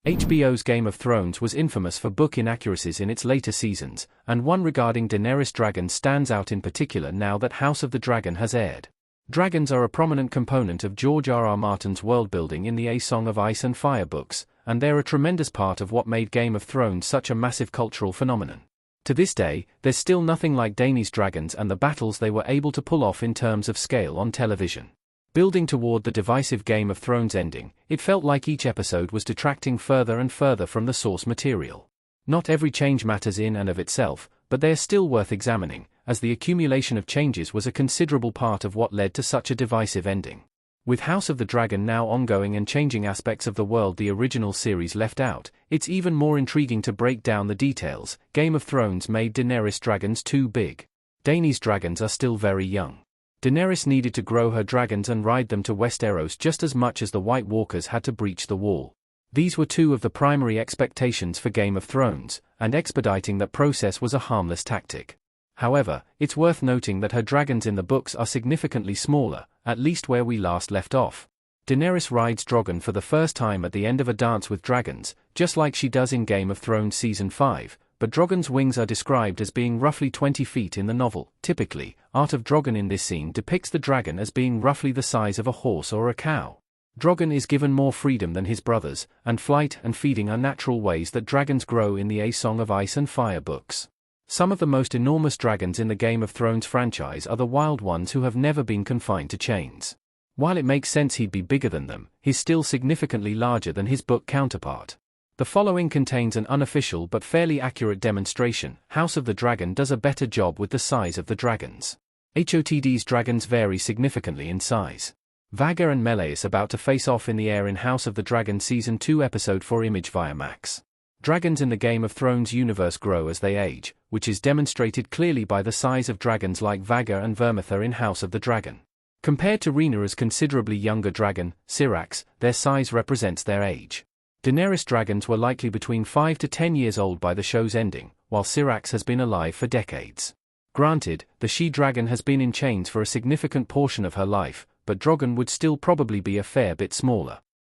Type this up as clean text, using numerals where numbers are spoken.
HBO's Game of Thrones was infamous for book inaccuracies in its later seasons, and one regarding Daenerys' dragon stands out in particular now that House of the Dragon has aired. Dragons are a prominent component of George R.R. Martin's world-building in the A Song of Ice and Fire books, and they're a tremendous part of what made Game of Thrones such a massive cultural phenomenon. To this day, there's still nothing like Daenerys' dragons and the battles they were able to pull off in terms of scale on television. Building toward the divisive Game of Thrones ending, it felt like each episode was detracting further and further from the source material. Not every change matters in and of itself, but they are still worth examining, as the accumulation of changes was a considerable part of what led to such a divisive ending. With House of the Dragon now ongoing and changing aspects of the world the original series left out, it's even more intriguing to break down the details. Game of Thrones made Daenerys' dragons too big. Dany's dragons are still very young. Daenerys needed to grow her dragons and ride them to Westeros just as much as the White Walkers had to breach the wall. These were two of the primary expectations for Game of Thrones, and expediting that process was a harmless tactic. However, it's worth noting that her dragons in the books are significantly smaller, at least where we last left off. Daenerys rides Drogon for the first time at the end of A Dance with Dragons, just like she does in Game of Thrones Season 5, but Drogon's wings are described as being roughly 20 feet in the novel. Typically, Art of Drogon in this scene depicts the dragon as being roughly the size of a horse or a cow. Drogon is given more freedom than his brothers, and flight and feeding are natural ways that dragons grow in the A Song of Ice and Fire books. Some of the most enormous dragons in the Game of Thrones franchise are the wild ones who have never been confined to chains. While it makes sense he'd be bigger than them, he's still significantly larger than his book counterpart. The following contains an unofficial but fairly accurate demonstration. House of the Dragon does a better job with the size of the dragons. HOTD's dragons vary significantly in size. Vhagar and Meleis about to face off in the air in House of the Dragon Season 2 Episode 4 image via Max. Dragons in the Game of Thrones universe grow as they age, which is demonstrated clearly by the size of dragons like Vhagar and Vermithor in House of the Dragon. Compared to Rhaenyra's considerably younger dragon, Syrax, their size represents their age. Daenerys' dragons were likely between 5 to 10 years old by the show's ending, while Syrax has been alive for decades. Granted, the she-dragon has been in chains for a significant portion of her life, but Drogon would still probably be a fair bit smaller.